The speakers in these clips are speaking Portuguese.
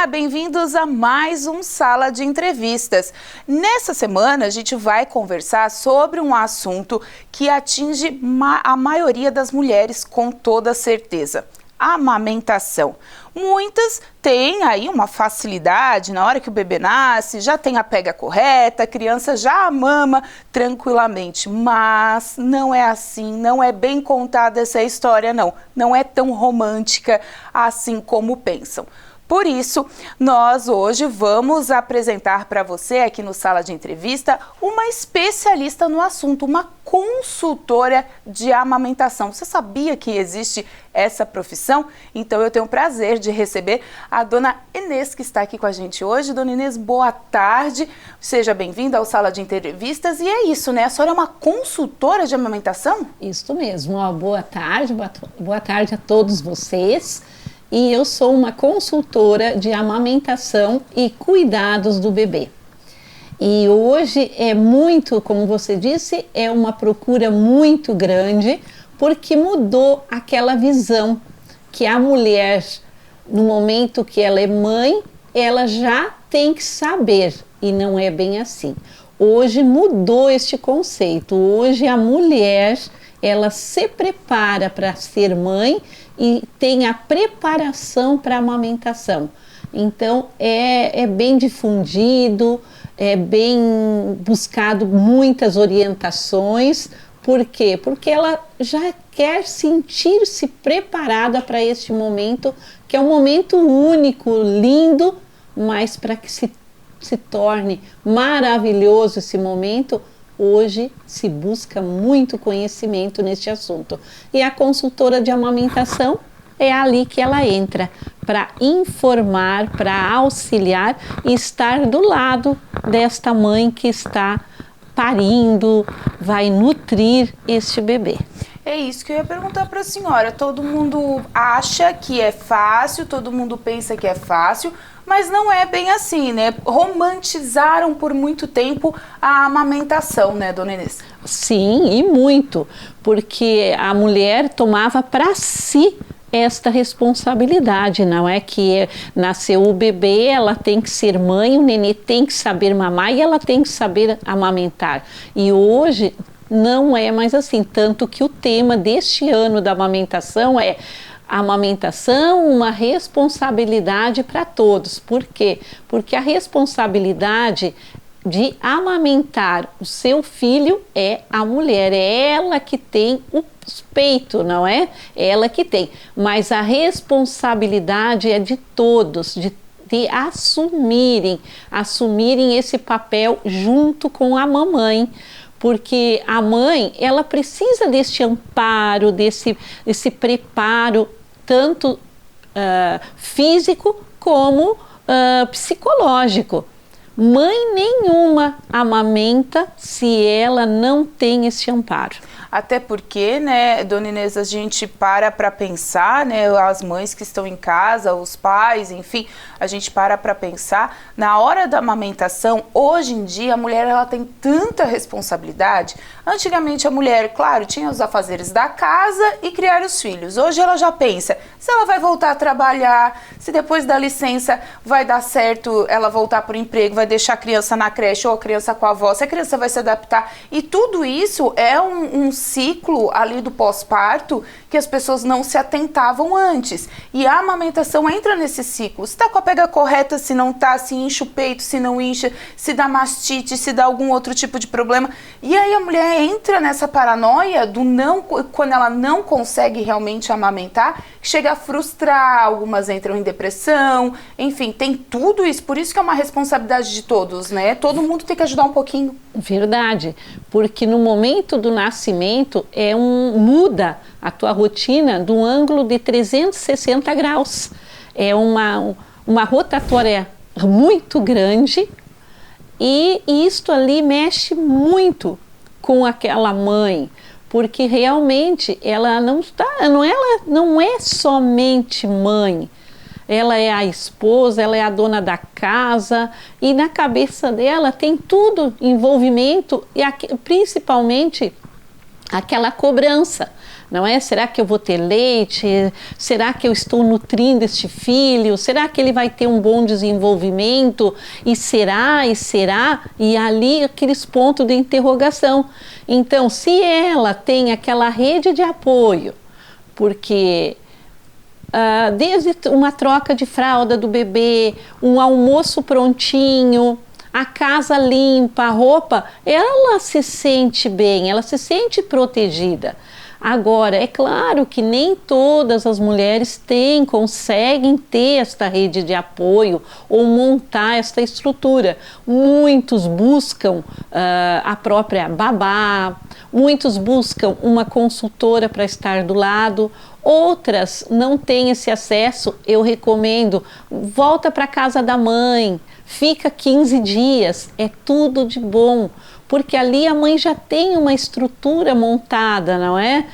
Olá, bem-vindos a mais um Sala de Entrevistas. Nessa semana a gente vai conversar sobre um assunto que atinge a maioria das mulheres com toda certeza: a amamentação. Muitas têm aí uma facilidade, na hora que o bebê nasce, já tem a pega correta, a criança já mama tranquilamente, mas não é assim, não é bem contada essa história não, não é tão romântica assim como pensam. Por isso, nós hoje vamos apresentar para você aqui no Sala de Entrevista uma especialista no assunto, uma consultora de amamentação. Você sabia que existe essa profissão? Então eu tenho o prazer de receber a dona Inês, que está aqui com a gente hoje. Dona Inês, boa tarde, seja bem-vinda ao Sala de Entrevistas. E é isso, né? A senhora é uma consultora de amamentação? Isso mesmo, boa tarde a todos vocês. E eu sou uma consultora de amamentação e cuidados do bebê. E hoje é muito, como você disse, é uma procura muito grande, porque mudou aquela visão que a mulher, no momento que ela é mãe, ela já tem que saber, e não é bem assim. Hoje mudou este conceito, hoje a mulher, ela se prepara para ser mãe e tem a preparação para a amamentação. Então é bem difundido, é bem buscado muitas orientações. Por quê? Porque ela já quer sentir-se preparada para este momento, que é um momento único, lindo, mas para que se torne maravilhoso esse momento, hoje se busca muito conhecimento neste assunto. E a consultora de amamentação é ali que ela entra, para informar, para auxiliar e estar do lado desta mãe que está parindo, vai nutrir este bebê. É isso que eu ia perguntar para a senhora. Todo mundo acha que é fácil, todo mundo pensa que é fácil, mas não é bem assim, né? Romantizaram por muito tempo a amamentação, né, dona Inês? Sim, e muito, porque a mulher tomava para si esta responsabilidade, não é que nasceu o bebê, ela tem que ser mãe, o nenê tem que saber mamar e ela tem que saber amamentar. E hoje não é mais assim, tanto que o tema deste ano da amamentação é amamentação, uma responsabilidade para todos. Por quê? Porque a responsabilidade de amamentar o seu filho é a mulher, é ela que tem o peito, não é? É ela que tem. Mas a responsabilidade é de todos, de assumirem esse papel junto com a mamãe. Porque a mãe, ela precisa deste amparo, desse preparo, tanto físico como psicológico. Mãe nenhuma amamenta se ela não tem esse amparo. Até porque, né, dona Inês, a gente para pensar, né, as mães que estão em casa, os pais, enfim, a gente para pensar, na hora da amamentação, hoje em dia, a mulher, ela tem tanta responsabilidade. Antigamente, a mulher, claro, tinha os afazeres da casa e criar os filhos. Hoje ela já pensa se ela vai voltar a trabalhar, se depois da licença vai dar certo ela voltar para o emprego, vai deixar a criança na creche ou a criança com a avó, se a criança vai se adaptar. E tudo isso é um ciclo ali do pós-parto que as pessoas não se atentavam antes. E a amamentação entra nesse ciclo. Se está com a pega correta, se não está, se incha o peito, se não incha, se dá mastite, se dá algum outro tipo de problema. E aí a mulher entra nessa paranoia do não, quando ela não consegue realmente amamentar, chega a frustrar, algumas entram em depressão, enfim, tem tudo isso. Por isso que é uma responsabilidade de todos, né? Todo mundo tem que ajudar um pouquinho. Verdade, porque no momento do nascimento muda a tua rotina do ângulo de 360 graus. É uma rotatória muito grande e isto ali mexe muito com aquela mãe, porque realmente ela não é somente mãe. Ela é a esposa, ela é a dona da casa e na cabeça dela tem tudo envolvimento e principalmente aquela cobrança, não é? Será que eu vou ter leite? Será que eu estou nutrindo este filho? Será que ele vai ter um bom desenvolvimento? E será? E será? E ali aqueles pontos de interrogação. Então, se ela tem aquela rede de apoio, porque desde uma troca de fralda do bebê, um almoço prontinho, a casa limpa, a roupa, ela se sente bem, ela se sente protegida. Agora, é claro que nem todas as mulheres conseguem ter esta rede de apoio ou montar esta estrutura. Muitos buscam a própria babá, muitos buscam uma consultora para estar do lado, outras não têm esse acesso. Eu recomendo, volta para a casa da mãe, fica 15 dias, é tudo de bom, porque ali a mãe já tem uma estrutura montada, não é?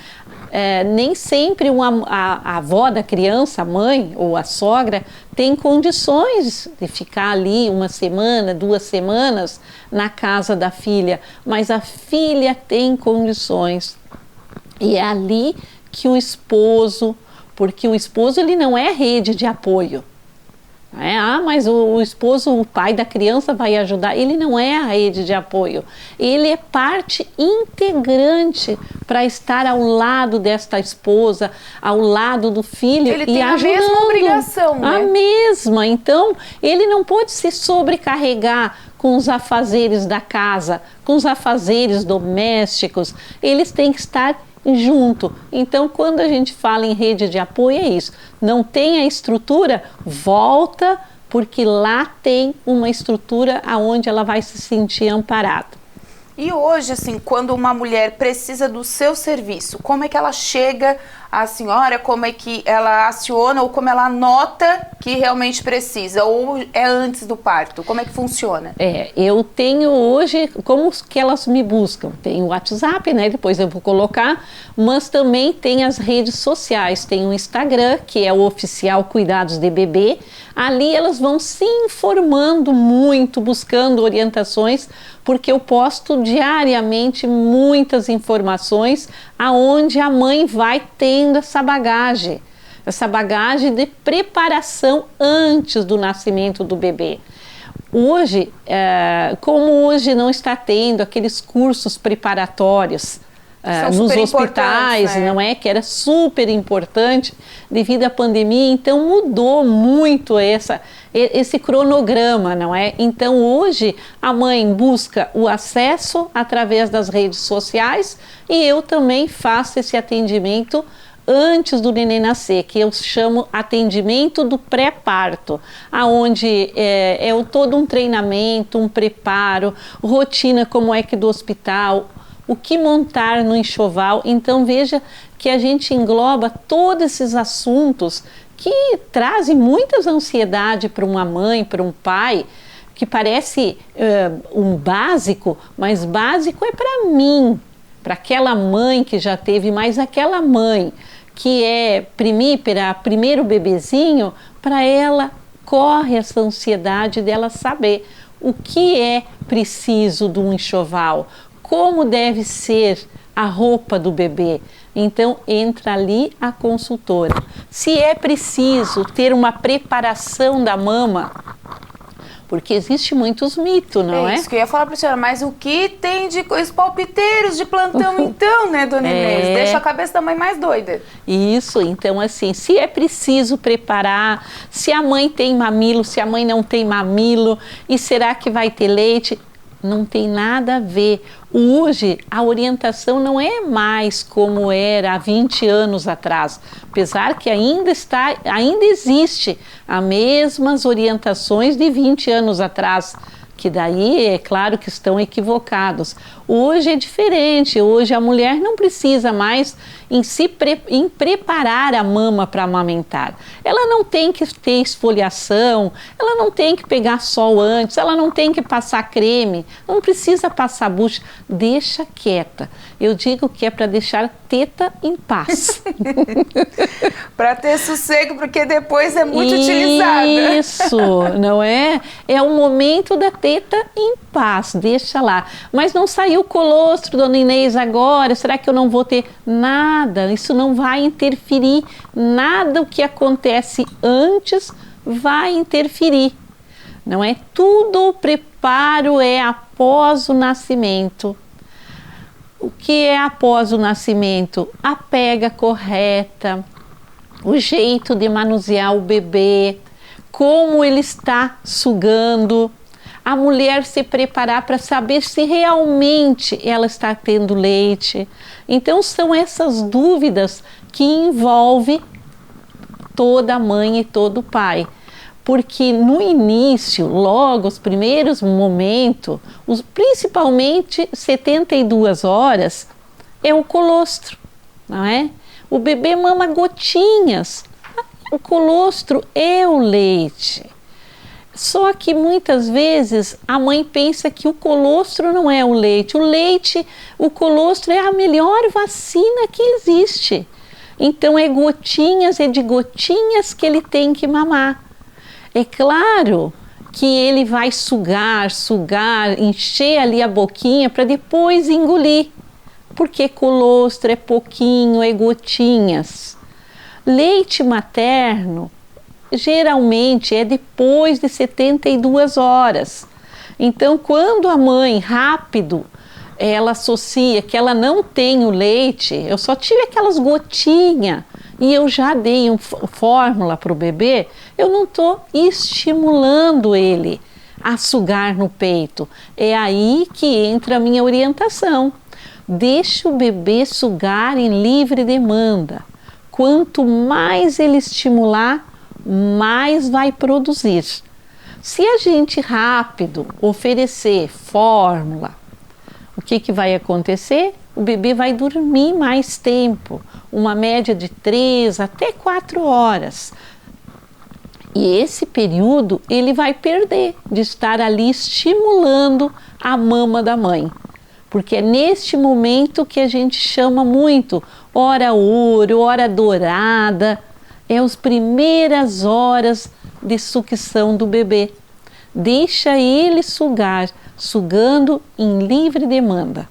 Nem sempre a avó da criança, a mãe ou a sogra, tem condições de ficar ali 1 semana, 2 semanas na casa da filha, mas a filha tem condições. E é ali que o esposo, porque o esposo ele não é rede de apoio. Mas o esposo, o pai da criança vai ajudar. Ele não é a rede de apoio. Ele é parte integrante para estar ao lado desta esposa, ao lado do filho ele e tem ajudando. A mesma obrigação, né? A mesma. Então, ele não pode se sobrecarregar com os afazeres da casa, com os afazeres domésticos. Eles têm que estar junto. Então, quando a gente fala em rede de apoio, é isso. Não tem a estrutura, volta, porque lá tem uma estrutura onde ela vai se sentir amparada. E hoje, assim, quando uma mulher precisa do seu serviço, como é que ela chega à senhora, como é que ela aciona ou como ela nota que realmente precisa? Ou é antes do parto? Como é que funciona? Eu tenho hoje, como que elas me buscam? Tem o WhatsApp, né? Depois eu vou colocar, mas também tem as redes sociais. Tem o Instagram, que é o Oficial Cuidados de Bebê. Ali elas vão se informando muito, buscando orientações, porque eu posto diariamente muitas informações aonde a mãe vai tendo essa bagagem de preparação antes do nascimento do bebê. Hoje, como hoje não está tendo aqueles cursos preparatórios nos hospitais, né? Não é? Que era super importante devido à pandemia, então mudou muito esse cronograma, não é? Então hoje a mãe busca o acesso através das redes sociais e eu também faço esse atendimento antes do neném nascer, que eu chamo atendimento do pré-parto, aonde é todo um treinamento, um preparo, rotina como é que do hospital, o que montar no enxoval. Então veja que a gente engloba todos esses assuntos que trazem muitas ansiedade para uma mãe, para um pai, que parece um básico, mas básico é para mim, para aquela mãe que já teve, mas aquela mãe que é primípera, primeiro bebezinho, para ela corre essa ansiedade dela saber o que é preciso de um enxoval, como deve ser a roupa do bebê. Então entra ali a consultora. Se é preciso ter uma preparação da mama, porque existe muitos mitos, não é? É isso que eu ia falar para a senhora, mas o que tem de os palpiteiros de plantão então, né, dona Inês? Deixa a cabeça da mãe mais doida. Isso, então assim, se é preciso preparar, se a mãe tem mamilo, se a mãe não tem mamilo, e será que vai ter leite? Não tem nada a ver. Hoje a orientação não é mais como era há 20 anos atrás, apesar que ainda existe as mesmas orientações de 20 anos atrás, que daí é claro que estão equivocados. Hoje é diferente, hoje a mulher não precisa mais em preparar a mama para amamentar. Ela não tem que ter esfoliação, ela não tem que pegar sol antes, ela não tem que passar creme, não precisa passar bucha, deixa quieta. Eu digo que é para deixar teta em paz. Para ter sossego, porque depois é muito utilizada. Isso, não é? É o momento da teta. maceta em paz, deixa lá. Mas não saiu colostro, dona Inês, agora, será que eu não vou ter? Nada, isso não vai interferir, nada o que acontece antes vai interferir. Não é? Tudo o preparo é após o nascimento. O que é após o nascimento? A pega correta, o jeito de manusear o bebê, como ele está sugando, a mulher se preparar para saber se realmente ela está tendo leite. Então são essas dúvidas que envolvem toda mãe e todo pai. Porque no início, logo os primeiros momentos, principalmente 72 horas, é o colostro, não é? O bebê mama gotinhas, o colostro é o leite. Só que muitas vezes a mãe pensa que o colostro não é o leite. O colostro é a melhor vacina que existe. Então é de gotinhas que ele tem que mamar. É claro que ele vai sugar, encher ali a boquinha para depois engolir, porque colostro é pouquinho, é gotinhas. Leite materno geralmente é depois de 72 horas. Então, quando a mãe rápido ela associa que ela não tem o leite, eu só tive aquelas gotinhas e eu já dei fórmula para o bebê, eu não estou estimulando ele a sugar no peito. É aí que entra a minha orientação. Deixa o bebê sugar em livre demanda. Quanto mais ele estimular, mais vai produzir. Se a gente rápido oferecer fórmula, o que vai acontecer? O bebê vai dormir mais tempo, uma média de 3 até 4 horas. E esse período ele vai perder de estar ali estimulando a mama da mãe. Porque é neste momento que a gente chama muito hora ouro, hora dourada, é as primeiras horas de sucção do bebê. Deixa ele sugar, sugando em livre demanda.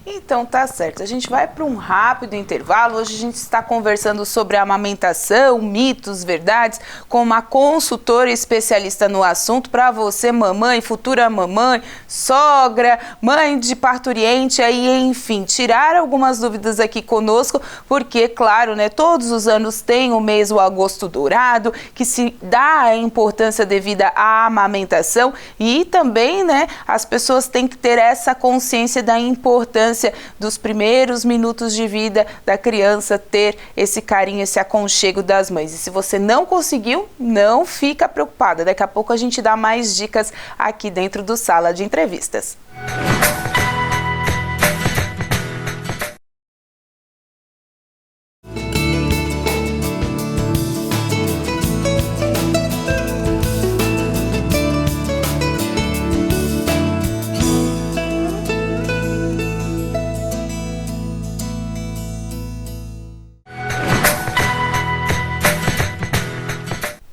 Então tá certo, a gente vai para um rápido intervalo. Hoje a gente está conversando sobre a amamentação, mitos, verdades, com uma consultora especialista no assunto para você, mamãe, futura mamãe, sogra, mãe de parturiente, aí enfim, tirar algumas dúvidas aqui conosco, porque claro, né, todos os anos tem o mês o agosto dourado, que se dá a importância devida à amamentação e também, né, as pessoas têm que ter essa consciência da importância dos primeiros minutos de vida da criança, ter esse carinho, esse aconchego das mães. E se você não conseguiu, não fica preocupada. Daqui a pouco a gente dá mais dicas aqui dentro do Sala de Entrevistas.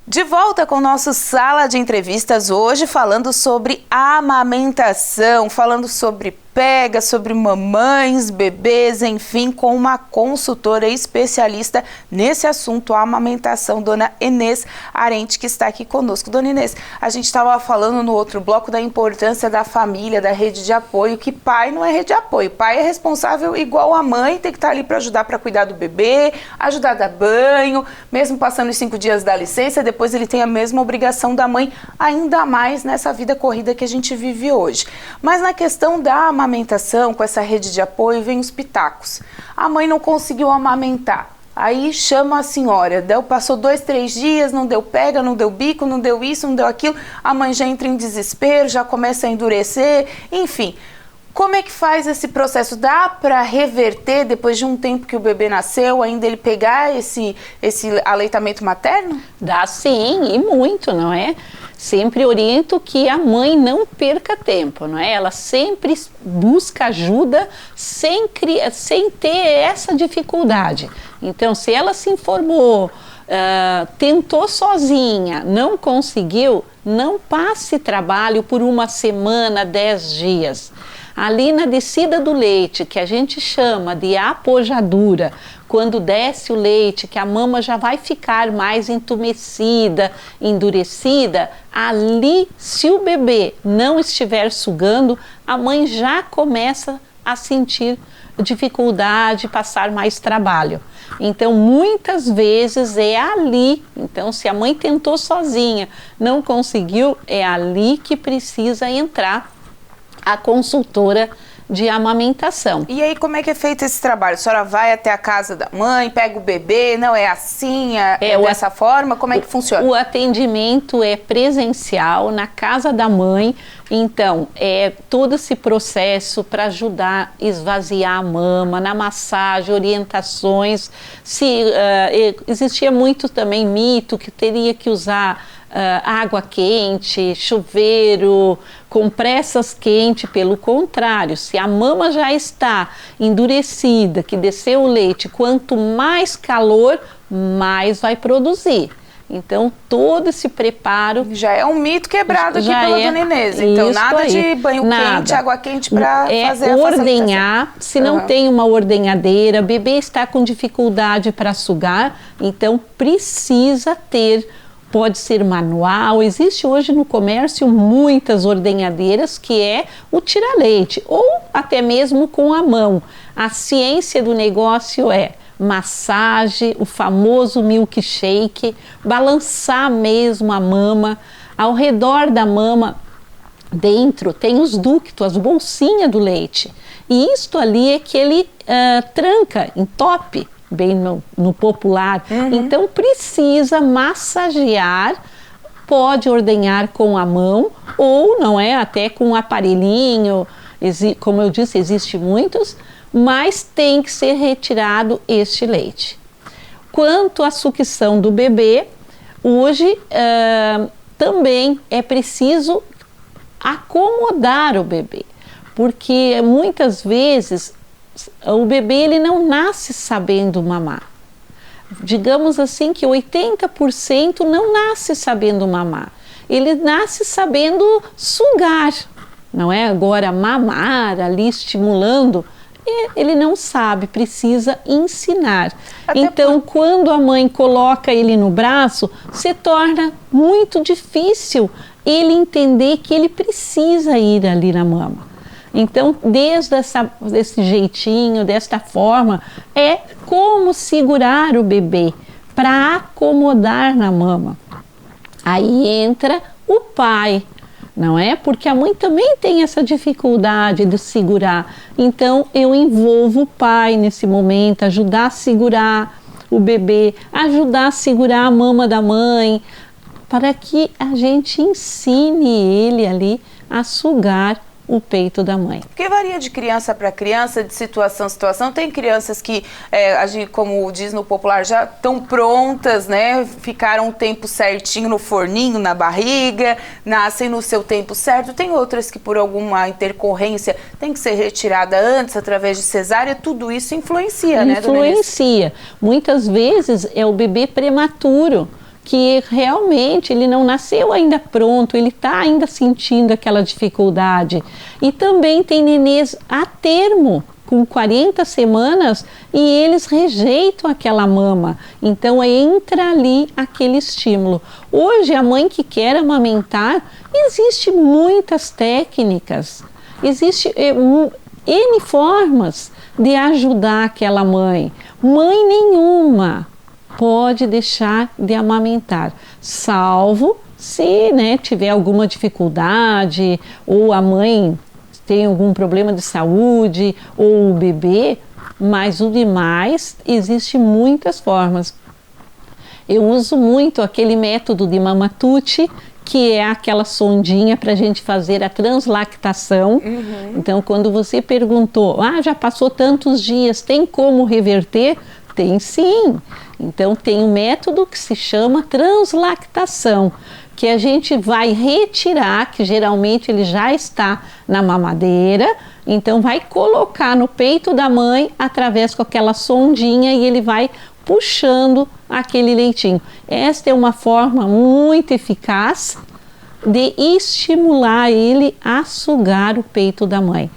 De volta com o nosso Sala de Entrevistas hoje, falando sobre amamentação, falando sobre pega, sobre mamães, bebês, enfim, com uma consultora especialista nesse assunto, a amamentação, dona Inês Arente, que está aqui conosco. Dona Inês, a gente estava falando no outro bloco da importância da família, da rede de apoio, que pai não é rede de apoio, pai é responsável igual a mãe, tem que estar ali para ajudar, para cuidar do bebê, ajudar a dar banho, mesmo passando os 5 dias da licença, depois ele tem a mesma obrigação da mãe, ainda mais nessa vida corrida que a gente vive hoje. Mas na questão da amamentação, com essa rede de apoio, vem os pitacos. A mãe não conseguiu amamentar. Aí chama a senhora, passou 2, 3 dias, não deu pega, não deu bico, não deu isso, não deu aquilo. A mãe já entra em desespero, já começa a endurecer, enfim. Como é que faz esse processo? Dá para reverter depois de um tempo que o bebê nasceu, ainda ele pegar esse aleitamento materno? Dá sim, e muito, não é? Sempre oriento que a mãe não perca tempo, não é? Ela sempre busca ajuda sem ter essa dificuldade. Então, se ela se informou, tentou sozinha, não conseguiu, não passe trabalho por uma semana, 10 dias. Ali na descida do leite, que a gente chama de apojadura, quando desce o leite, que a mama já vai ficar mais entumecida, endurecida, ali, se o bebê não estiver sugando, a mãe já começa a sentir dificuldade, passar mais trabalho. Então, muitas vezes é ali. Então, se a mãe tentou sozinha, não conseguiu, é ali que precisa entrar a consultora de amamentação. E aí, como é que é feito esse trabalho? A senhora vai até a casa da mãe, pega o bebê, não é assim, é dessa forma? Como é que funciona? O atendimento é presencial na casa da mãe, então é todo esse processo para ajudar a esvaziar a mama, na massagem, orientações. Existia muito também mito que teria que usar água quente, chuveiro, compressas quentes. Pelo contrário, se a mama já está endurecida, que desceu o leite, quanto mais calor, mais vai produzir. Então, todo esse preparo... Já é um mito quebrado aqui pela dona Inês. Então, nada de banho quente, água quente para fazer a ordenhar. Se não tem uma ordenhadeira, bebê está com dificuldade para sugar, então precisa ter... Pode ser manual, existe hoje no comércio muitas ordenhadeiras que é o tira-leite, ou até mesmo com a mão. A ciência do negócio é massagem, o famoso milkshake, balançar mesmo a mama. Ao redor da mama, dentro, tem os ductos, as bolsinhas do leite. E isto ali é que ele tranca, entope, bem no popular. Então precisa massagear, pode ordenhar com a mão ou não é, até com um aparelhinho, como eu disse, existe muitos, mas tem que ser retirado este leite. Quanto à sucção do bebê, hoje também é preciso acomodar o bebê, porque muitas vezes o bebê ele não nasce sabendo mamar. Digamos assim que 80% não nasce sabendo mamar. Ele nasce sabendo sugar, não é? Agora mamar ali estimulando, ele não sabe, precisa ensinar. Então, quando a mãe coloca ele no braço, se torna muito difícil ele entender que ele precisa ir ali na mama. Então, desse jeitinho, desta forma, é como segurar o bebê para acomodar na mama. Aí entra o pai, não é? Porque a mãe também tem essa dificuldade de segurar. Então, eu envolvo o pai nesse momento, ajudar a segurar o bebê, ajudar a segurar a mama da mãe, para que a gente ensine ele ali a sugar o peito da mãe. Porque varia de criança para criança, de situação a situação. Tem crianças que, como diz no popular, já estão prontas, né? Ficaram um tempo certinho no forninho, na barriga, nascem no seu tempo certo. Tem outras que por alguma intercorrência tem que ser retirada antes, através de cesárea. Tudo isso influencia, né, dona Inês? Influencia. Muitas vezes é o bebê prematuro, que realmente ele não nasceu ainda pronto, ele está ainda sentindo aquela dificuldade. E também tem nenês a termo, com 40 semanas, e eles rejeitam aquela mama. Então entra ali aquele estímulo. Hoje a mãe que quer amamentar, existe muitas técnicas, existe N formas de ajudar aquela mãe. Mãe nenhuma pode deixar de amamentar, salvo se, né, tiver alguma dificuldade ou a mãe tem algum problema de saúde ou o bebê, mas o demais existe muitas formas. Eu uso muito aquele método de Mama Tutti, que é aquela sondinha para a gente fazer a translactação. Então, quando você perguntou, já passou tantos dias, tem como reverter? Tem sim. Então, tem um método que se chama translactação, que a gente vai retirar, que geralmente ele já está na mamadeira, então vai colocar no peito da mãe através com aquela sondinha e ele vai puxando aquele leitinho. Esta é uma forma muito eficaz de estimular ele a sugar o peito da mãe.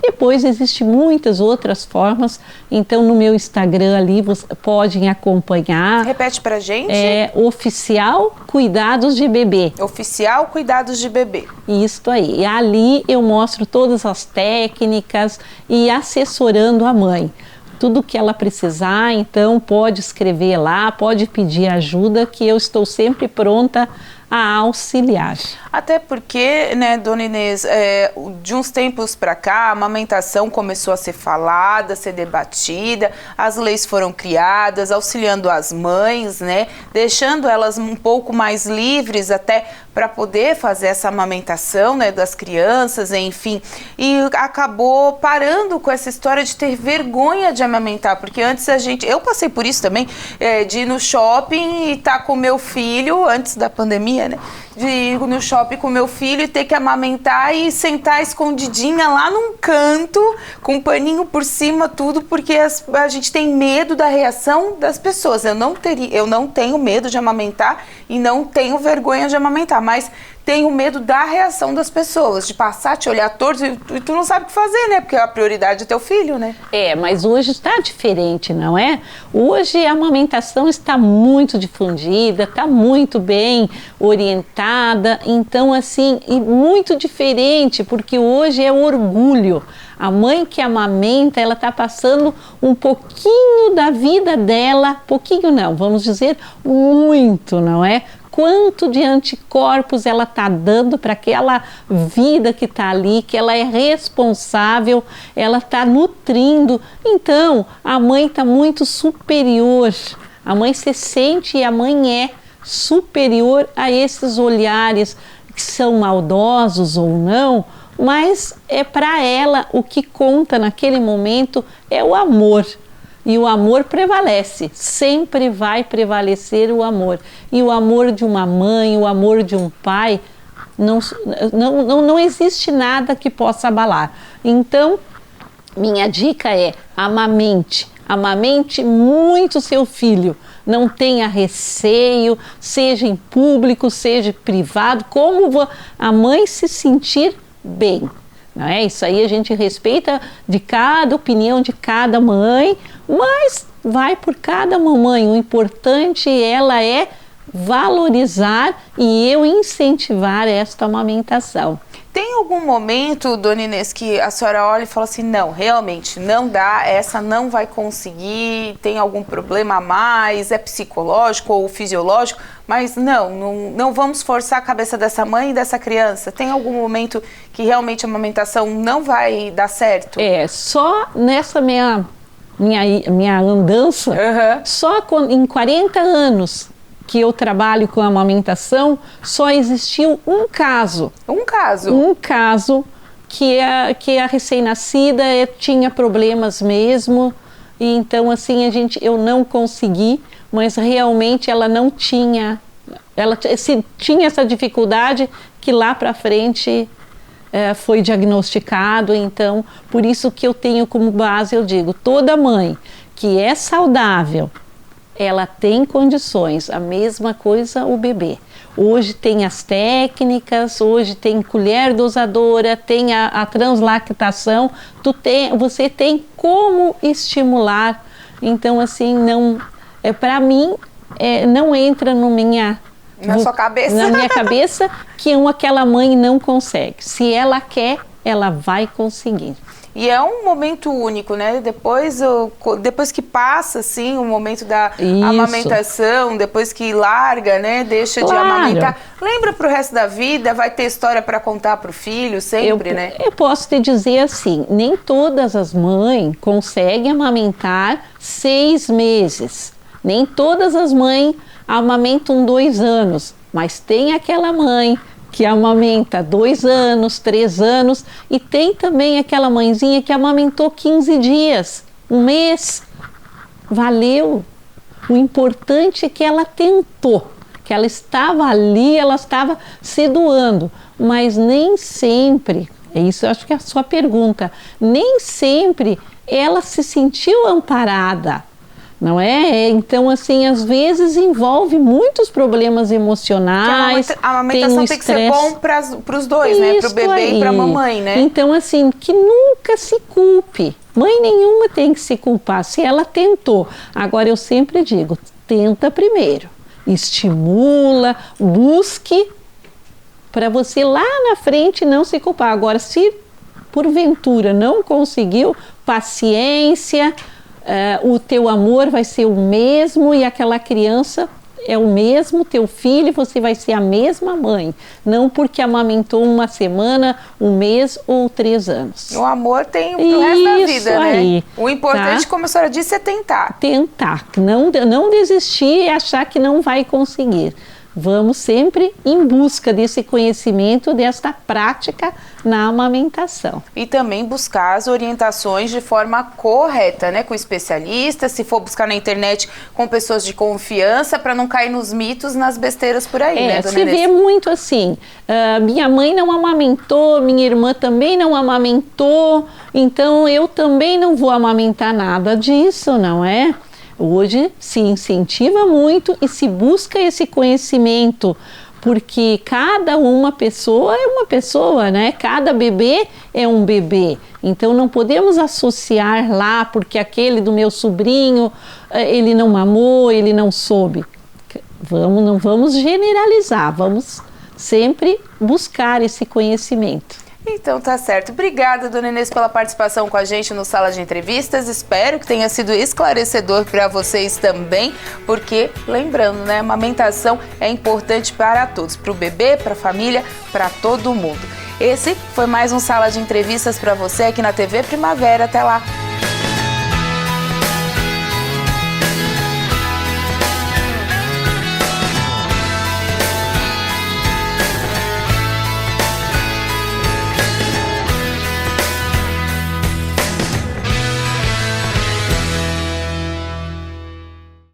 Depois existem muitas outras formas, então no meu Instagram ali vocês podem acompanhar. Repete pra gente. É Oficial Cuidados de Bebê. Oficial Cuidados de Bebê. Isso aí. E ali eu mostro todas as técnicas e assessorando a mãe. Tudo que ela precisar, então pode escrever lá, pode pedir ajuda, que eu estou sempre pronta a auxiliar. Até porque, né, dona Inês, de uns tempos para cá, a amamentação começou a ser falada, a ser debatida, as leis foram criadas, auxiliando as mães, né, deixando elas um pouco mais livres até para poder fazer essa amamentação, né, das crianças, enfim, e acabou parando com essa história de ter vergonha de amamentar, porque antes eu passei por isso também, de ir no shopping e estar com meu filho, antes da pandemia, né, de ir no shopping com meu filho e ter que amamentar e sentar escondidinha lá num canto, com um paninho por cima, tudo, porque a gente tem medo da reação das pessoas. Eu não tenho medo de amamentar e não tenho vergonha de amamentar, mas tenho medo da reação das pessoas, de passar, te olhar torto e tu não sabe o que fazer, né? Porque a prioridade é teu filho, né? Mas hoje está diferente, não é? Hoje a amamentação está muito difundida, está muito bem orientada, então assim, e muito diferente, porque hoje é orgulho. A mãe que amamenta, ela está passando um pouquinho da vida dela, pouquinho não, vamos dizer muito, não é? Quanto de anticorpos ela está dando para aquela vida que está ali, que ela é responsável, ela está nutrindo. Então, a mãe está muito superior. A mãe se sente e a mãe é superior a esses olhares que são maldosos ou não, mas é para ela o que conta naquele momento é o amor. E o amor prevalece, sempre vai prevalecer o amor. E o amor de uma mãe, o amor de um pai, não existe nada que possa abalar. Então, minha dica é amamente muito seu filho. Não tenha receio, seja em público, seja privado, como a mãe se sentir bem. Não é? Isso aí a gente respeita de cada opinião de cada mãe, mas vai por cada mamãe. O importante ela é valorizar e eu incentivar esta amamentação. Tem algum momento, dona Inês, que a senhora olha e fala assim, não, realmente não dá, essa não vai conseguir, tem algum problema a mais, é psicológico ou fisiológico, mas não vamos forçar a cabeça dessa mãe e dessa criança? Tem algum momento que realmente a amamentação não vai dar certo? Só nessa minha andança, só em 40 anos que eu trabalho com amamentação, só existiu um caso. Um caso? Um caso que a recém-nascida tinha problemas mesmo, e então assim eu não consegui, mas realmente ela não tinha, tinha essa dificuldade que lá para frente foi diagnosticado. Então por isso que eu tenho como base, eu digo, toda mãe que é saudável, ela tem condições, a mesma coisa o bebê. Hoje tem as técnicas, hoje tem colher dosadora, tem a translactação, você tem como estimular. Então assim, para mim, não entra na sua cabeça. Na minha cabeça que aquela mãe não consegue. Se ela quer, ela vai conseguir. E é um momento único, né? Depois que passa, assim, o momento da amamentação, depois que larga, né? Deixa de amamentar. Lembra pro resto da vida, vai ter história para contar pro filho, sempre, né? Eu posso te dizer assim, nem todas as mães conseguem amamentar 6 meses. Nem todas as mães amamentam 2 anos. Mas tem aquela mãe que amamenta 2 anos, 3 anos, e tem também aquela mãezinha que amamentou 15 dias, 1 mês. Valeu! O importante é que ela tentou, que ela estava ali, ela estava se doando, mas nem sempre, isso eu acho que é a sua pergunta, nem sempre ela se sentiu amparada. não é? Então, assim, às vezes envolve muitos problemas emocionais. A amamentação tem que ser bom para os dois, né? Para o bebê e para a mamãe, né? Então, assim, que nunca se culpe. Mãe nenhuma tem que se culpar se ela tentou. Agora, eu sempre digo, tenta primeiro. Estimula, busque, para você lá na frente não se culpar. Agora, se porventura não conseguiu, paciência, o teu amor vai ser o mesmo e aquela criança é o mesmo, teu filho, você vai ser a mesma mãe. Não porque amamentou uma semana, um mês ou 3 anos. O amor tem pro resto da vida, aí, né? O importante, como a senhora disse, é tentar. Tentar, não desistir e achar que não vai conseguir. Vamos sempre em busca desse conhecimento, desta prática na amamentação. E também buscar as orientações de forma correta, né? Com especialistas, se for buscar na internet com pessoas de confiança, para não cair nos mitos, nas besteiras por aí, né, dona Inês? Se vê muito assim, minha mãe não amamentou, minha irmã também não amamentou, então eu também não vou amamentar, nada disso, não é? Hoje se incentiva muito e se busca esse conhecimento, porque cada uma pessoa é uma pessoa, né? Cada bebê é um bebê. Então não podemos associar lá, porque aquele do meu sobrinho, ele não mamou, ele não soube. Não vamos generalizar, vamos sempre buscar esse conhecimento. Então tá certo. Obrigada, dona Inês, pela participação com a gente no Sala de Entrevistas. Espero que tenha sido esclarecedor para vocês também, porque, lembrando, né, a amamentação é importante para todos, para o bebê, para a família, para todo mundo. Esse foi mais um Sala de Entrevistas para você aqui na TV Primavera. Até lá!